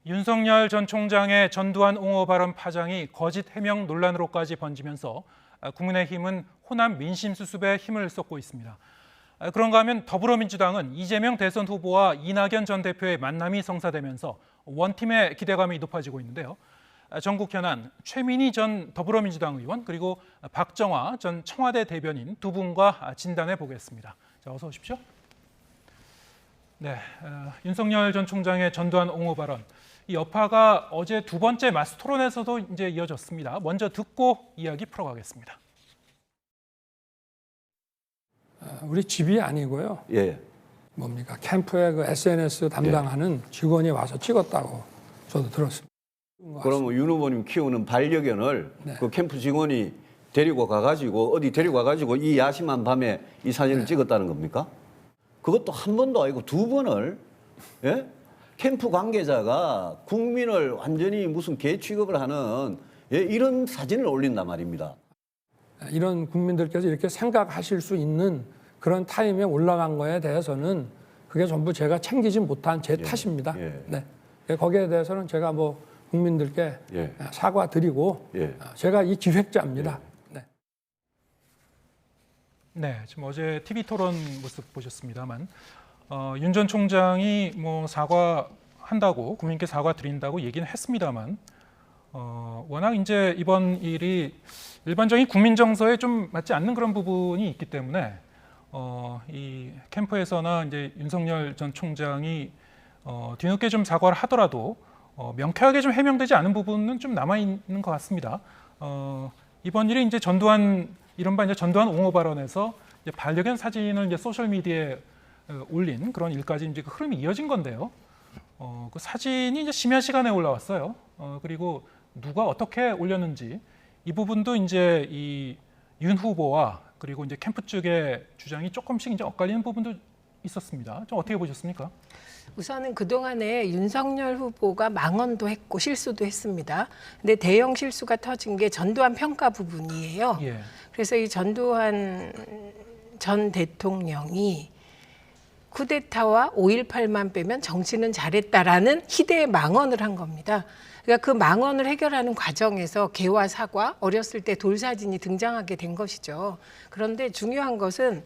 윤석열 전 총장의 전두환 옹호 발언 파장이 거짓 해명 논란으로까지 번지면서 국민의힘은 호남 민심 수습에 힘을 쏟고 있습니다. 그런가 하면 더불어민주당은 이재명 대선 후보와 이낙연 전 대표의 만남이 성사되면서 원팀의 기대감이 높아지고 있는데요. 전국 현안 최민희 전 더불어민주당 의원 그리고 박정화 전 청와대 대변인 두 분과 진단해 보겠습니다. 자, 어서 오십시오. 네, 윤석열 전 총장의 전두환 옹호 발언. 이 여파가 어제 두 번째 마스 토론에서도 이제 이어졌습니다. 먼저 듣고 이야기 풀어가겠습니다. 우리 집이 아니고요. 예. 뭡니까? 캠프에 그 SNS 담당하는 직원이 와서 찍었다고 저도 들었습니다. 그럼 윤 후보님 키우는 반려견을 그 캠프 직원이 데리고 가가지고 어디 데리고 가가지고 이 야심한 밤에 이 사진을 찍었다는 겁니까? 그것도 한 번도 아니고 두 번을 예? 캠프 관계자가 국민을 완전히 무슨 개 취급을 하는 이런 사진을 올린단 말입니다. 이런 국민들께서 이렇게 생각하실 수 있는 그런 타임에 올라간 거에 대해서는 그게 전부 제가 챙기지 못한 제 탓입니다. 네. 거기에 대해서는 제가 뭐 국민들께 사과드리고 제가 이 기획자입니다. 네, 지금 어제 TV 토론 모습 보셨습니다만 윤 전 총장이 뭐 사과한다고 국민께 사과드린다고 얘기는 했습니다만 워낙 이제 이번 일이 일반적인 국민 정서에 좀 맞지 않는 그런 부분이 있기 때문에 이 캠프에서나 이제 윤석열 전 총장이 뒤늦게 좀 사과를 하더라도 명쾌하게 좀 해명되지 않은 부분은 좀 남아 있는 것 같습니다. 이번 일이 이제 전두환 이른바 이제 전두환 옹호 발언에서 이제 반려견 사진을 이제 소셜 미디어에 올린 그런 일까지 이제 그 흐름이 이어진 건데요. 그 사진이 이제 심야 시간에 올라왔어요. 그리고 누가 어떻게 올렸는지 이 부분도 이제 이 윤 후보와 그리고 이제 캠프 측의 주장이 조금씩 이제 엇갈리는 부분도 있었습니다. 좀 어떻게 보셨습니까? 우선은 그동안에 윤석열 후보가 망언도 했고 실수도 했습니다. 근데 대형 실수가 터진 게 전두환 평가 부분이에요. 그래서 이 전두환 전 대통령이 쿠데타와 5.18만 빼면 정치는 잘했다라는 희대의 망언을 한 겁니다. 그러니까 그 망언을 해결하는 과정에서 개와 사과, 어렸을 때 돌사진이 등장하게 된 것이죠. 그런데 중요한 것은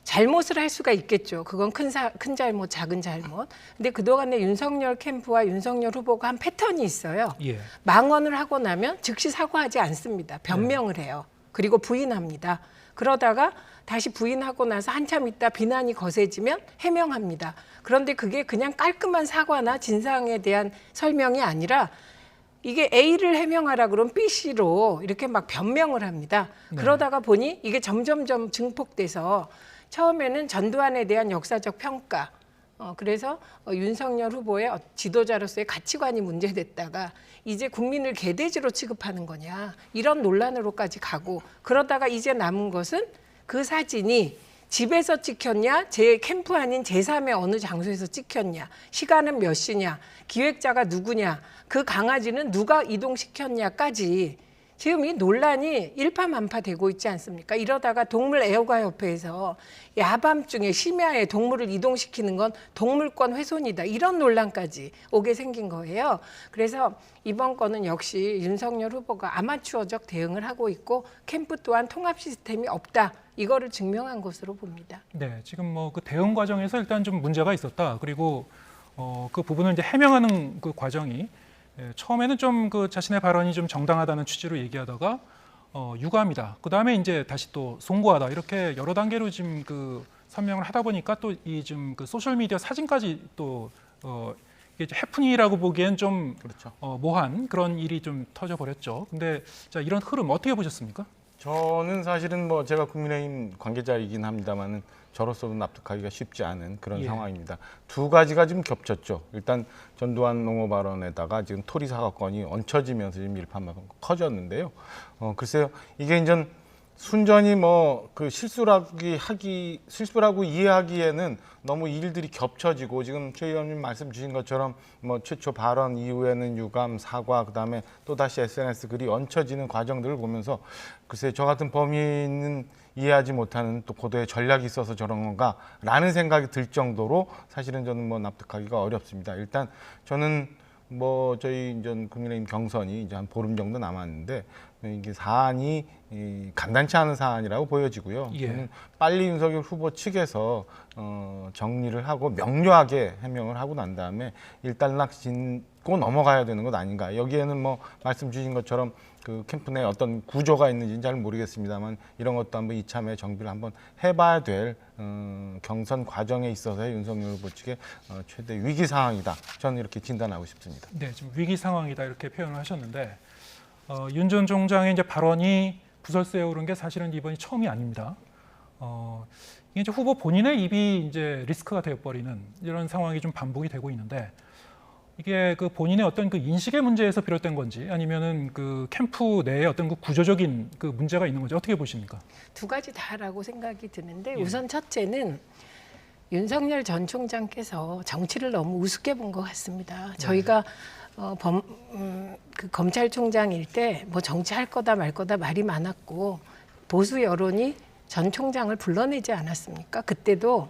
잘못을 할 수가 있겠죠. 그건 큰 잘못, 작은 잘못. 근데 그동안에 윤석열 캠프와 윤석열 후보가 한 패턴이 있어요. 망언을 하고 나면 즉시 사과하지 않습니다. 변명을 해요. 그리고 부인합니다. 그러다가 다시 부인하고 나서 한참 있다 비난이 거세지면 해명합니다. 그런데 그게 그냥 깔끔한 사과나 진상에 대한 설명이 아니라 이게 A를 해명하라 그러면 B, C로 이렇게 막 변명을 합니다. 그러다가 보니 이게 점점점 증폭돼서 처음에는 전두환에 대한 역사적 평가, 그래서 윤석열 후보의 지도자로서의 가치관이 문제됐다가 이제 국민을 개돼지로 취급하는 거냐 이런 논란으로까지 가고 그러다가 이제 남은 것은 그 사진이 집에서 찍혔냐 제 캠프 아닌 제3의 어느 장소에서 찍혔냐 시간은 몇 시냐 기획자가 누구냐 그 강아지는 누가 이동시켰냐까지 지금 이 논란이 일파만파되고 있지 않습니까? 이러다가 동물애호가협회에서 야밤중에 심야에 동물을 이동시키는 건 동물권 훼손이다. 이런 논란까지 오게 생긴 거예요. 그래서 이번 건은 역시 윤석열 후보가 아마추어적 대응을 하고 있고 캠프 또한 통합 시스템이 없다. 이거를 증명한 것으로 봅니다. 네, 지금 뭐 그 대응 과정에서 일단 좀 문제가 있었다. 그리고 그 부분을 이제 해명하는 그 과정이 처음에는 좀 그 자신의 발언이 좀 정당하다는 취지로 얘기하다가 유감이다. 그 다음에 이제 다시 또 송구하다. 이렇게 여러 단계로 지금 그 설명을 하다 보니까 또 이 좀 그 소셜 미디어 사진까지 또 이게 해프닝이라고 보기엔 좀 모한 그런 일이 좀 터져 버렸죠. 근데 자 이런 흐름 어떻게 보셨습니까? 저는 사실은 뭐 제가 국민의힘 관계자이긴 합니다만은 저로서도 납득하기가 쉽지 않은 그런 상황입니다. 두 가지가 지금 겹쳤죠. 일단 전두환 옹호 발언에다가 지금 토리 사과건이 얹혀지면서 지금 일파만파 커졌는데요. 글쎄요, 이게 이제 순전히 뭐 그 실수라고 이해하기에는 너무 일들이 겹쳐지고 지금 최 의원님 말씀 주신 것처럼 뭐 최초 발언 이후에는 유감, 사과, 그다음에 또 다시 SNS 글이 얹혀지는 과정들을 보면서 글쎄 저 같은 범인은 이해하지 못하는 또 고도의 전략이 있어서 저런 건가라는 생각이 들 정도로 사실은 저는 뭐 납득하기가 어렵습니다. 일단 저는 뭐 저희 이제 국민의힘 경선이 이제 한 보름 정도 남았는데 이게 사안이 간단치 않은 사안이라고 보여지고요. 예. 저는 빨리 윤석열 후보 측에서 정리를 하고 명료하게 해명을 하고 난 다음에 일단락 짓고 넘어가야 되는 것 아닌가. 여기에는 뭐 말씀 주신 것처럼 그 캠프 내 어떤 구조가 있는지는 잘 모르겠습니다만 이런 것도 한번 이참에 정비를 한번 해봐야 될 경선 과정에 있어서의 윤석열 후보 측의 최대 위기 상황이다. 저는 이렇게 진단하고 싶습니다. 네, 지금 위기 상황이다 이렇게 표현을 하셨는데 윤 전 총장의 이제 발언이 부설수에 오른 게 사실은 이번이 처음이 아닙니다. 이게 이제 후보 본인의 입이 이제 리스크가 되어버리는 이런 상황이 좀 반복이 되고 있는데 이게 그 본인의 어떤 그 인식의 문제에서 비롯된 건지 아니면은 그 캠프 내에 어떤 그 구조적인 그 문제가 있는 건지 어떻게 보십니까? 두 가지 다라고 생각이 드는데 예. 우선 첫째는 윤석열 전 총장께서 정치를 너무 우습게 본 것 같습니다. 저희가 그 검찰총장일 때 뭐 정치할 거다 말 거다 말이 많았고 보수 여론이 전 총장을 불러내지 않았습니까? 그때도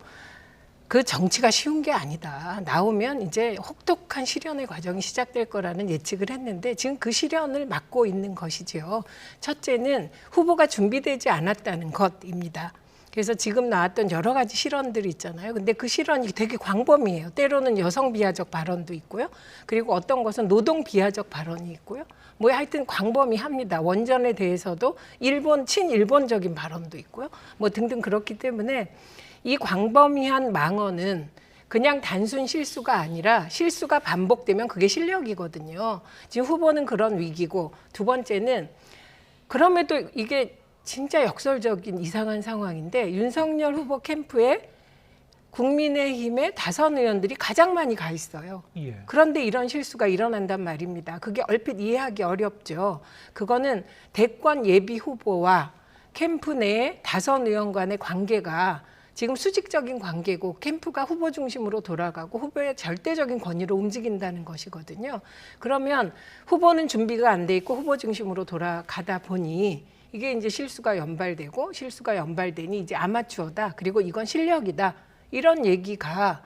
그 정치가 쉬운 게 아니다. 나오면 이제 혹독한 실현의 과정이 시작될 거라는 예측을 했는데 지금 그 실현을 막고 있는 것이지요. 첫째는 후보가 준비되지 않았다는 것입니다. 그래서 지금 나왔던 여러 가지 실언들이 있잖아요. 근데 그 실언이 되게 광범위해요. 때로는 여성 비하적 발언도 있고요. 그리고 어떤 것은 노동 비하적 발언이 있고요. 뭐 하여튼 광범위합니다. 원전에 대해서도 친일본적인 발언도 있고요. 뭐 등등 그렇기 때문에 이 광범위한 망언은 그냥 단순 실수가 아니라 실수가 반복되면 그게 실력이거든요. 지금 후보는 그런 위기고 두 번째는 그럼에도 이게 진짜 역설적인 이상한 상황인데 윤석열 후보 캠프에 국민의힘의 다선 의원들이 가장 많이 가 있어요. 예. 그런데 이런 실수가 일어난단 말입니다. 그게 얼핏 이해하기 어렵죠. 그거는 대권 예비 후보와 캠프 내의 다선 의원 간의 관계가 지금 수직적인 관계고 캠프가 후보 중심으로 돌아가고 후보의 절대적인 권위로 움직인다는 것이거든요. 그러면 후보는 준비가 안 돼 있고 후보 중심으로 돌아가다 보니 이게 이제 실수가 연발되니 이제 아마추어다. 그리고 이건 실력이다. 이런 얘기가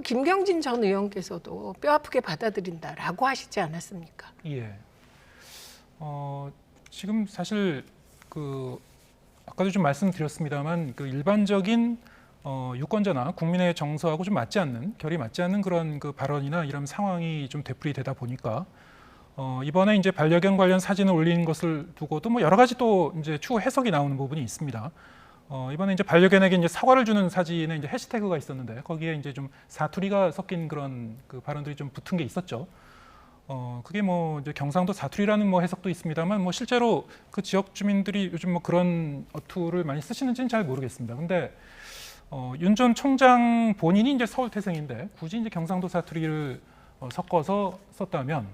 김경진 전 의원께서도 뼈아프게 받아들인다라고 하시지 않았습니까? 예. 지금 사실 그 아까도 좀 말씀드렸습니다만 그 일반적인 유권자나 국민의 정서하고 좀 맞지 않는 결이 맞지 않는 그런 그 발언이나 이런 상황이 좀 되풀이되다 보니까 이번에 이제 반려견 관련 사진을 올린 것을 두고도 뭐 여러 가지 또 이제 추후 해석이 나오는 부분이 있습니다. 이번에 이제 반려견에게 이제 사과를 주는 사진에 이제 해시태그가 있었는데 거기에 이제 좀 사투리가 섞인 그런 그 발언들이 좀 붙은 게 있었죠. 그게 뭐 이제 경상도 사투리라는 뭐 해석도 있습니다만 뭐 실제로 그 지역 주민들이 요즘 뭐 그런 어투를 많이 쓰시는지는 잘 모르겠습니다. 근데 윤 전 총장 본인이 이제 서울 태생인데 굳이 이제 경상도 사투리를 섞어서 썼다면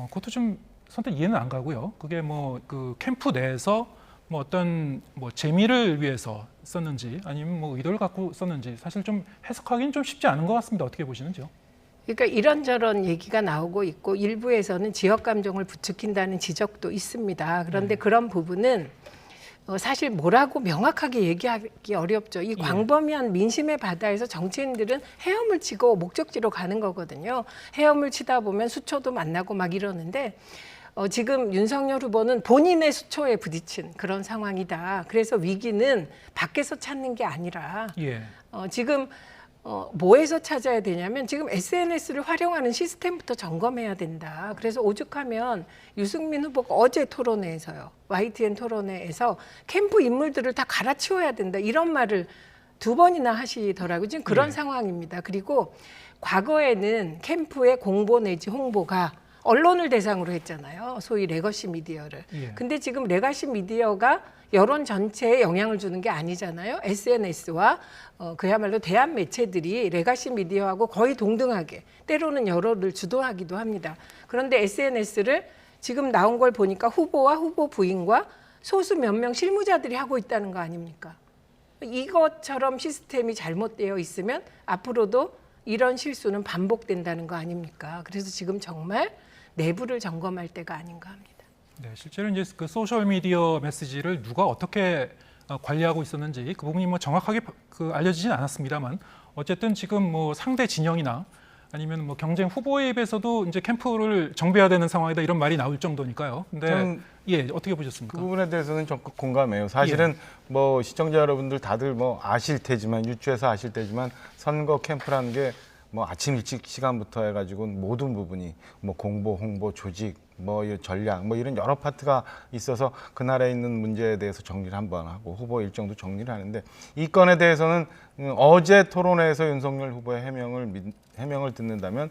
그것도 좀 선뜻 이해는 안 가고요. 그게 뭐 그 캠프 내에서 뭐 어떤 뭐 재미를 위해서 썼는지 아니면 뭐 의도를 갖고 썼는지 사실 좀 해석하기는 좀 쉽지 않은 것 같습니다. 어떻게 보시는지요? 그러니까 이런저런 얘기가 나오고 있고 일부에서는 지역 감정을 부추긴다는 지적도 있습니다. 그런데 그런 부분은 사실 뭐라고 명확하게 얘기하기 어렵죠. 이 광범위한 민심의 바다에서 정치인들은 헤엄을 치고 목적지로 가는 거거든요. 헤엄을 치다 보면 수초도 만나고 막 이러는데 지금 윤석열 후보는 본인의 수초에 부딪힌 그런 상황이다. 그래서 위기는 밖에서 찾는 게 아니라 지금 뭐에서 찾아야 되냐면 지금 SNS를 활용하는 시스템부터 점검해야 된다. 그래서 오죽하면 유승민 후보가 어제 토론회에서요. YTN 토론회에서 캠프 인물들을 다 갈아치워야 된다. 이런 말을 2번이나 하시더라고요. 지금 그런 상황입니다. 그리고 과거에는 캠프의 공보 내지 홍보가 언론을 대상으로 했잖아요. 소위 레거시 미디어를. 근데 지금 레거시 미디어가 여론 전체에 영향을 주는 게 아니잖아요. SNS와 그야말로 대한 매체들이 레거시 미디어하고 거의 동등하게 때로는 여론을 주도하기도 합니다. 그런데 SNS를 지금 나온 걸 보니까 후보와 후보 부인과 소수 몇 명 실무자들이 하고 있다는 거 아닙니까? 이것처럼 시스템이 잘못되어 있으면 앞으로도 이런 실수는 반복된다는 거 아닙니까? 그래서 지금 정말 내부를 점검할 때가 아닌가 합니다. 네, 실제로 이제 그 소셜 미디어 메시지를 누가 어떻게 관리하고 있었는지 그 부분이 뭐 정확하게 그 알려지진 않았습니다만 어쨌든 지금 뭐 상대 진영이나 아니면 뭐 경쟁 후보에 입에서도 이제 캠프를 정비해야 되는 상황이다 이런 말이 나올 정도니까요. 근데 저는 예, 어떻게 보셨습니까? 그 부분에 대해서는 적극 공감해요. 사실은 뭐 시청자 여러분들 다들 뭐 아실 테지만 유추해서 아실 테지만 선거 캠프라는 게 뭐 아침 일찍 시간부터 해가지고 모든 부분이 뭐 공보, 홍보, 조직, 뭐 전략, 뭐 이런 여러 파트가 있어서 그날에 있는 문제에 대해서 정리를 한번 하고 후보 일정도 정리를 하는데 이 건에 대해서는 어제 토론회에서 윤석열 후보의 해명을 듣는다면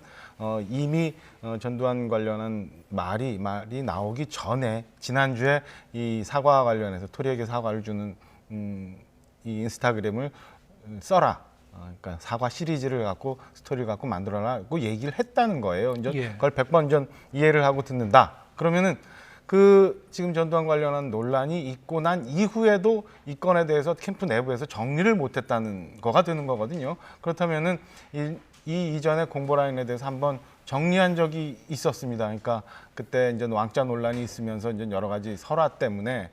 이미 전두환 관련한 말이 나오기 전에 지난주에 이 사과 관련해서 토리에게 사과를 주는 이 인스타그램을 써라. 그러니까 사과 시리즈를 갖고 스토리를 갖고 만들어라고 얘기를 했다는 거예요. 이제 예. 그걸 100번 전 이해를 하고 듣는다. 그러면은 그 지금 전두환 관련한 논란이 있고 난 이후에도 이 건에 대해서 캠프 내부에서 정리를 못했다는 거가 되는 거거든요. 그렇다면은 이 이전에 공보라인에 대해서 한번 정리한 적이 있었습니다. 그러니까 그때 이제 왕자 논란이 있으면서 이제 여러 가지 설화 때문에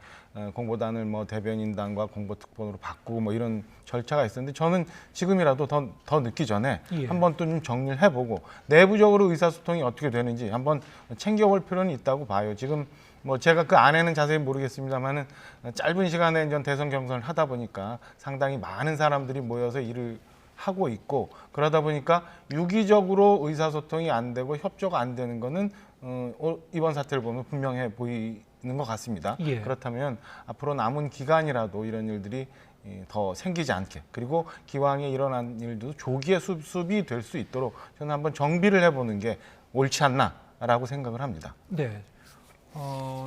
공보단을 뭐 대변인단과 공보특보로 바꾸고 뭐 이런 절차가 있었는데 저는 지금이라도 더 늦기 전에 예. 한번 또 좀 정리를 해보고 내부적으로 의사소통이 어떻게 되는지 한번 챙겨볼 필요는 있다고 봐요. 지금 뭐 제가 그 안에는 자세히 모르겠습니다만은 짧은 시간에 이제 대선 경선을 하다 보니까 상당히 많은 사람들이 모여서 일을 하고 있고 그러다 보니까 유기적으로 의사소통이 안 되고 협조가 안 되는 거는 이번 사태를 보면 분명해 보이는 것 같습니다. 예. 그렇다면 앞으로 남은 기간이라도 이런 일들이 더 생기지 않게 그리고 기왕에 일어난 일도 조기에 수습이 될 수 있도록 저는 한번 정비를 해보는 게 옳지 않나라고 생각을 합니다. 네.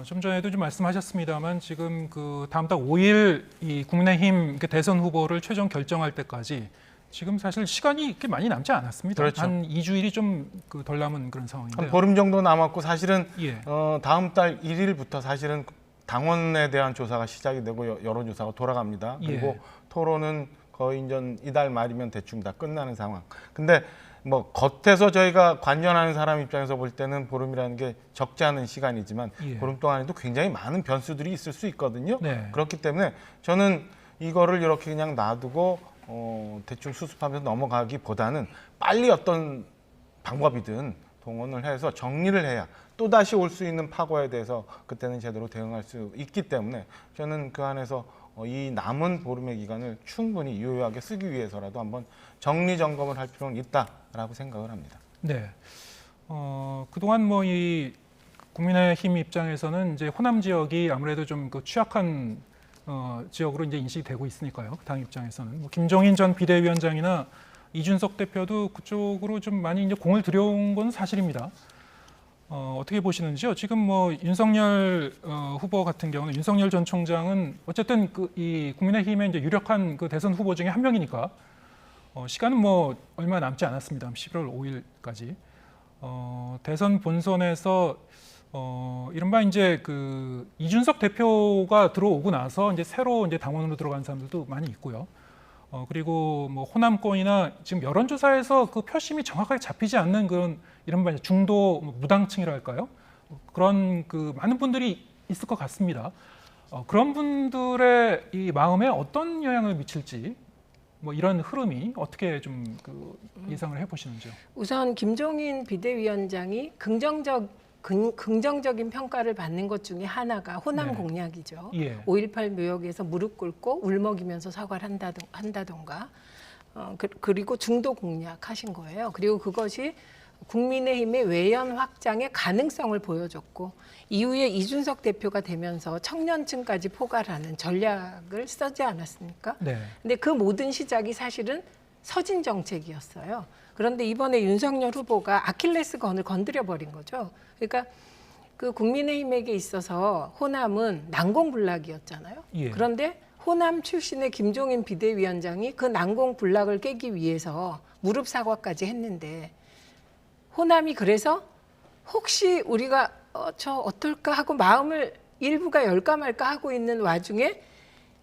좀 전에도 좀 말씀하셨습니다만 지금 그 다음 달 5일 이 국민의힘 대선 후보를 최종 결정할 때까지 지금 사실 시간이 꽤 많이 남지 않았습니다. 그렇죠. 한 2주일이 좀 덜 남은 그런 상황인데요. 한 보름 정도 남았고 사실은 예. 다음 달 1일부터 사실은 당원에 대한 조사가 시작이 되고 여론조사가 돌아갑니다. 그리고 예. 토론은 거의 이제 이달 말이면 대충 다 끝나는 상황. 근데 뭐 겉에서 저희가 관전하는 사람 입장에서 볼 때는 보름이라는 게 적지 않은 시간이지만 예. 보름 동안에도 굉장히 많은 변수들이 있을 수 있거든요. 네. 그렇기 때문에 저는 이거를 이렇게 그냥 놔두고 대충 수습하면서 넘어가기보다는 빨리 어떤 방법이든 동원을 해서 정리를 해야 또다시 올 수 있는 파고에 대해서 그때는 제대로 대응할 수 있기 때문에 저는 그 안에서 이 남은 보름의 기간을 충분히 유효하게 쓰기 위해서라도 한번 정리점검을 할 필요는 있다라고 생각을 합니다. 네. 그동안 뭐 이 국민의힘 입장에서는 이제 호남 지역이 아무래도 좀 그 취약한 지역으로 이제 인식이 되고 있으니까요. 당 입장에서는 뭐 김종인 전 비대위원장이나 이준석 대표도 그쪽으로 좀 많이 이제 공을 들여온 건 사실입니다. 어떻게 보시는지요? 지금 뭐 윤석열 후보 같은 경우는 윤석열 전 총장은 어쨌든 이 국민의힘의 이제 유력한 그 대선 후보 중에 한 명이니까 시간은 뭐 얼마 남지 않았습니다. 11월 5일까지 대선 본선에서 이른바 이제 그 이준석 대표가 들어오고 나서 이제 새로 이제 당원으로 들어간 사람들도 많이 있고요. 그리고 뭐 호남권이나 지금 여론조사에서 그 표심이 정확하게 잡히지 않는 그런 이른바 중도 무당층이랄까요? 그런 그 많은 분들이 있을 것 같습니다. 그런 분들의 이 마음에 어떤 영향을 미칠지 뭐 이런 흐름이 어떻게 좀 그 예상을 해보시는지요? 우선 김종인 비대위원장이 긍정적인 평가를 받는 것 중에 하나가 호남 네. 공약이죠. 예. 5.18 묘역에서 무릎 꿇고 울먹이면서 사과를 한다던가 그리고 중도 공약하신 거예요. 그리고 그것이 국민의힘의 외연 확장의 가능성을 보여줬고 이후에 이준석 대표가 되면서 청년층까지 포괄하는 전략을 쓰지 않았습니까? 네. 근데 그 모든 시작이 사실은 서진 정책이었어요. 그런데 이번에 윤석열 후보가 아킬레스건을 건드려 버린 거죠. 그러니까 그 국민의힘에게 있어서 호남은 난공불락이었잖아요. 예. 그런데 호남 출신의 김종인 비대위원장이 그 난공불락을 깨기 위해서 무릎 사과까지 했는데 호남이 그래서 혹시 우리가 저 어떨까 하고 마음을 일부가 열까 말까 하고 있는 와중에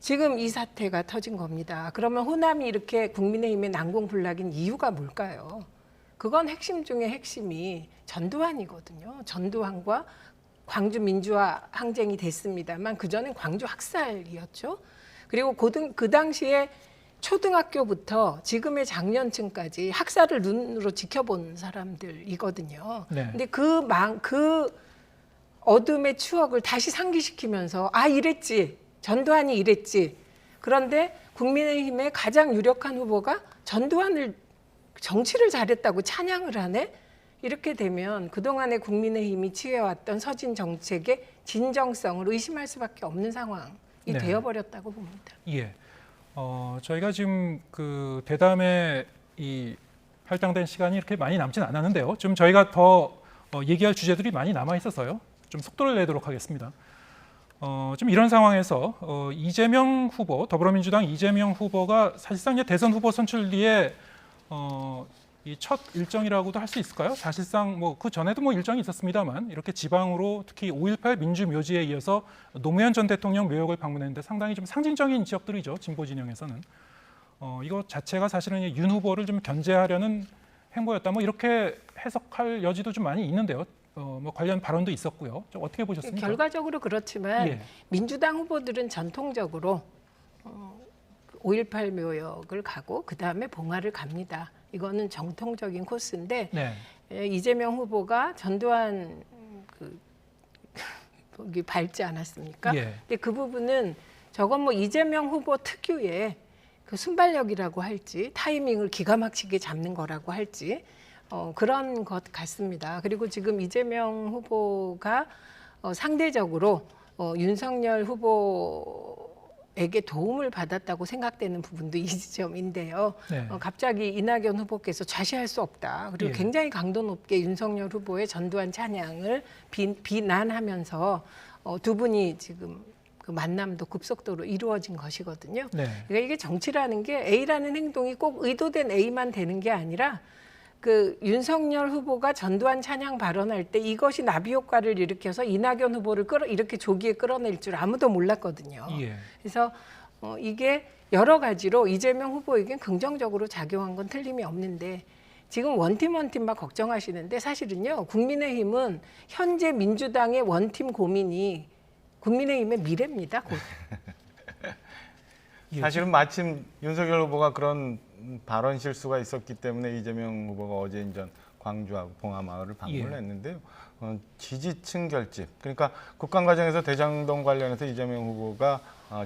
지금 이 사태가 터진 겁니다. 그러면 호남이 이렇게 국민의힘의 난공불락인 이유가 뭘까요? 그건 핵심 중에 핵심이 전두환이거든요. 전두환과 광주 민주화 항쟁이 됐습니다만 그전엔 광주 학살이었죠. 그리고 그 당시에 초등학교부터 지금의 장년층까지 학살을 눈으로 지켜본 사람들이거든요. 네. 근데 그 어둠의 추억을 다시 상기시키면서 아 이랬지, 전두환이 이랬지. 그런데 국민의힘의 가장 유력한 후보가 전두환을 정치를 잘했다고 찬양을 하네. 이렇게 되면 그동안의 국민의힘이 취해왔던 서진 정책의 진정성을 의심할 수밖에 없는 상황이 네. 되어버렸다고 봅니다. 예. 저희가 지금 그 대담에 이 할당된 시간이 이렇게 많이 남진 않았는데요. 좀 저희가 더 얘기할 주제들이 많이 남아 있어서요. 좀 속도를 내도록 하겠습니다. 좀 이런 상황에서 이재명 후보, 더불어민주당 이재명 후보가 사실상 이제 대선 후보 선출 뒤에 이 첫 일정이라고도 할 수 있을까요? 사실상 뭐 그 전에도 뭐 일정이 있었습니다만 이렇게 지방으로 특히 5.18 민주묘지에 이어서 노무현 전 대통령 묘역을 방문했는데 상당히 좀 상징적인 지역들이죠. 진보 진영에서는 이거 자체가 사실은 윤 후보를 좀 견제하려는 행보였다. 뭐 이렇게 해석할 여지도 좀 많이 있는데요. 뭐 관련 발언도 있었고요. 좀 어떻게 보셨습니까? 결과적으로 그렇지만 예. 민주당 후보들은 전통적으로 5.18 묘역을 가고 그 다음에 봉화를 갑니다. 이거는 정통적인 코스인데 네. 이재명 후보가 전두환 거기 밟지 않았습니까? 예. 근데 그 부분은 저건 뭐 이재명 후보 특유의 그 순발력이라고 할지 타이밍을 기가 막히게 잡는 거라고 할지 그런 것 같습니다. 그리고 지금 이재명 후보가 상대적으로 윤석열 후보에게 도움을 받았다고 생각되는 부분도 이 지점인데요. 네. 갑자기 이낙연 후보께서 좌시할 수 없다. 그리고 예. 굉장히 강도 높게 윤석열 후보의 전두환 찬양을 비난하면서 두 분이 지금 그 만남도 급속도로 이루어진 것이거든요. 네. 그러니까 이게 정치라는 게 A라는 행동이 꼭 의도된 A만 되는 게 아니라 그 윤석열 후보가 전두환 찬양 발언할 때 이것이 나비 효과를 일으켜서 이낙연 후보를 이렇게 조기에 끌어낼 줄 아무도 몰랐거든요. 예. 그래서 이게 여러 가지로 이재명 후보에겐 긍정적으로 작용한 건 틀림이 없는데 지금 원팀 막 걱정하시는데 사실은요. 국민의힘은 현재 민주당의 원팀 고민이 국민의힘의 미래입니다. 곧. 사실은 마침 윤석열 후보가 그런 발언 실수가 있었기 때문에 이재명 후보가 어제 인전 광주하고 봉화마을을 방문을 예. 했는데요. 지지층 결집, 그러니까 국감과정에서 대장동 관련해서 이재명 후보가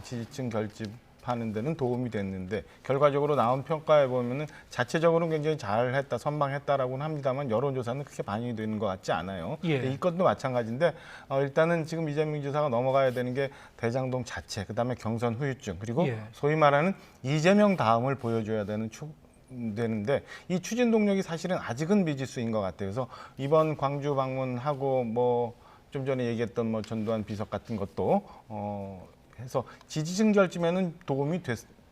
지지층 결집하는 데는 도움이 됐는데 결과적으로 나온 평가에 보면은 자체적으로는 굉장히 잘했다, 선방했다라고는 합니다만 여론조사는 그렇게 반영이 되는 것 같지 않아요. 예. 이 건도 마찬가지인데 일단은 지금 이재명 지사가 넘어가야 되는 게 대장동 자체, 그다음에 경선 후유증, 그리고 예. 소위 말하는 이재명 다음을 보여줘야 되는데 이 추진 동력이 사실은 아직은 미지수인 것 같아요. 그래서 이번 광주 방문하고 뭐 좀 전에 얘기했던 뭐 전두환 비석 같은 것도 해서 지지층 결집에는 도움이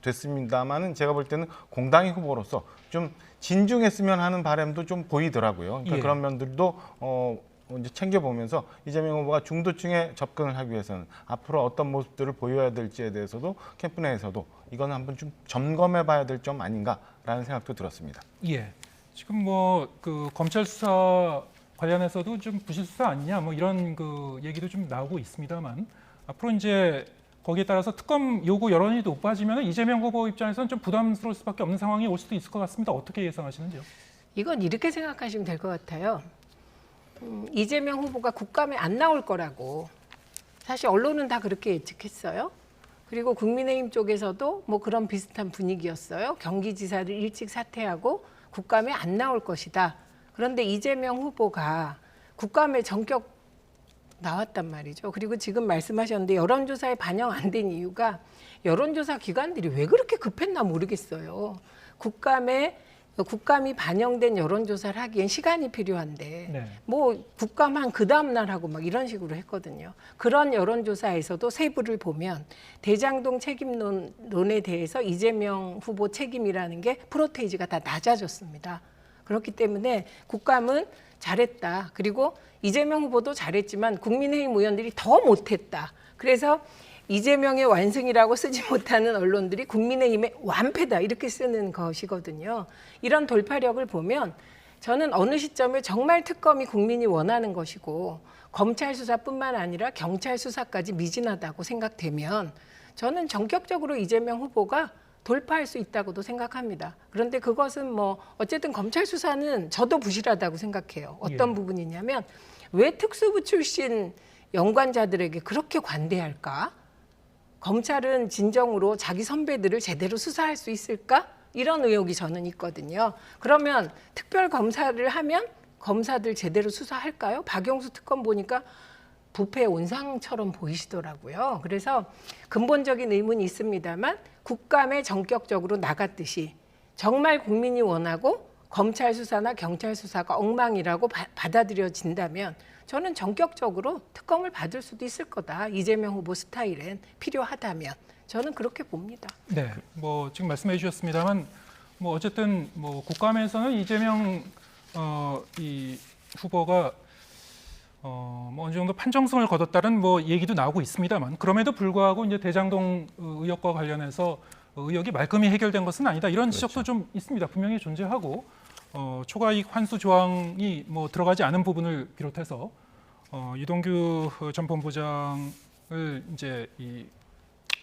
됐습니다만은 제가 볼 때는 공당의 후보로서 좀 진중했으면 하는 바람도 좀 보이더라고요. 그러니까 예. 그런 면들도 이제 챙겨보면서 이재명 후보가 중도층에 접근을 하기 위해서는 앞으로 어떤 모습들을 보여야 될지에 대해서도 캠프 내에서도 이건 한번 좀 점검해봐야 될 점 아닌가라는 생각도 들었습니다. 예. 지금 뭐 그 검찰 수사 관련해서도 좀 부실 수사 아니냐 뭐 이런 그 얘기도 좀 나오고 있습니다만 앞으로 이제 거기에 따라서 특검 요구 여론이 높아지면 이재명 후보 입장에서는 좀 부담스러울 수밖에 없는 상황이 올 수도 있을 것 같습니다. 어떻게 예상하시는지요? 이건 이렇게 생각하시면 될 것 같아요. 이재명 후보가 국감에 안 나올 거라고 사실 언론은 다 그렇게 예측했어요. 그리고 국민의힘 쪽에서도 뭐 그런 비슷한 분위기였어요. 경기지사를 일찍 사퇴하고 국감에 안 나올 것이다. 그런데 이재명 후보가 국감에 전격 나왔단 말이죠. 그리고 지금 말씀하셨는데 여론조사에 반영 안 된 이유가 여론조사 기관들이 왜 그렇게 급했나 모르겠어요. 국감이 반영된 여론조사를 하기엔 시간이 필요한데 네. 뭐 국감한 그 다음 날 하고 막 이런 식으로 했거든요. 그런 여론조사에서도 세부를 보면 대장동 책임론에 대해서 이재명 후보 책임이라는 게 프로테이지가 다 낮아졌습니다. 그렇기 때문에 국감은 잘했다. 그리고 이재명 후보도 잘했지만 국민의힘 의원들이 더 못했다. 그래서 이재명의 완승이라고 쓰지 못하는 언론들이 국민의힘의 완패다 이렇게 쓰는 것이거든요. 이런 돌파력을 보면 저는 어느 시점에 정말 특검이 국민이 원하는 것이고 검찰 수사뿐만 아니라 경찰 수사까지 미진하다고 생각되면 저는 전격적으로 이재명 후보가 돌파할 수 있다고도 생각합니다. 그런데 그것은 뭐 어쨌든 검찰 수사는 저도 부실하다고 생각해요. 어떤 부분이냐면 왜 특수부 출신 연관자들에게 그렇게 관대할까? 검찰은 진정으로 자기 선배들을 제대로 수사할 수 있을까? 이런 의혹이 저는 있거든요. 그러면 특별 검사를 하면 검사들 제대로 수사할까요? 박영수 특검 보니까 부패 온상처럼 보이시더라고요. 그래서 근본적인 의문이 있습니다만 국감에 전격적으로 나갔듯이 정말 국민이 원하고 검찰 수사나 경찰 수사가 엉망이라고 받아들여진다면 저는 전격적으로 특검을 받을 수도 있을 거다. 이재명 후보 스타일엔 필요하다면 저는 그렇게 봅니다. 네, 뭐 지금 말씀해 주셨습니다만 뭐 어쨌든 뭐 국감에서는 이재명 이 후보가 뭐 어느 정도 판정승을 거뒀다는 뭐 얘기도 나오고 있습니다만 그럼에도 불구하고 이제 대장동 의혹과 관련해서 의혹이 말끔히 해결된 것은 아니다 이런 지적도 좀 있습니다. 분명히 존재하고 초과이익 환수 조항이 뭐 들어가지 않은 부분을 비롯해서 유동규 전 본부장을 이제 이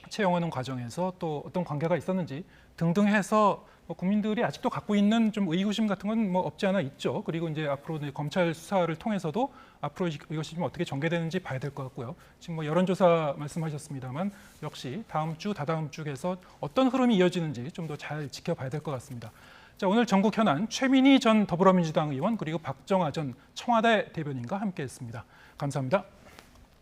채용하는 과정에서 또 어떤 관계가 있었는지 등등 해서 국민들이 아직도 갖고 있는 좀 의구심 같은 건 뭐 없지 않아 있죠. 그리고 이제 앞으로 검찰 수사를 통해서도 앞으로 이것이 좀 어떻게 전개되는지 봐야 될 것 같고요. 지금 뭐 여론조사 말씀하셨습니다만 역시 다음 주, 다다음 주에서 어떤 흐름이 이어지는지 좀 더 잘 지켜봐야 될 것 같습니다. 자, 오늘 전국 현안 최민희 전 더불어민주당 의원 그리고 박정아 전 청와대 대변인과 함께했습니다. 감사합니다.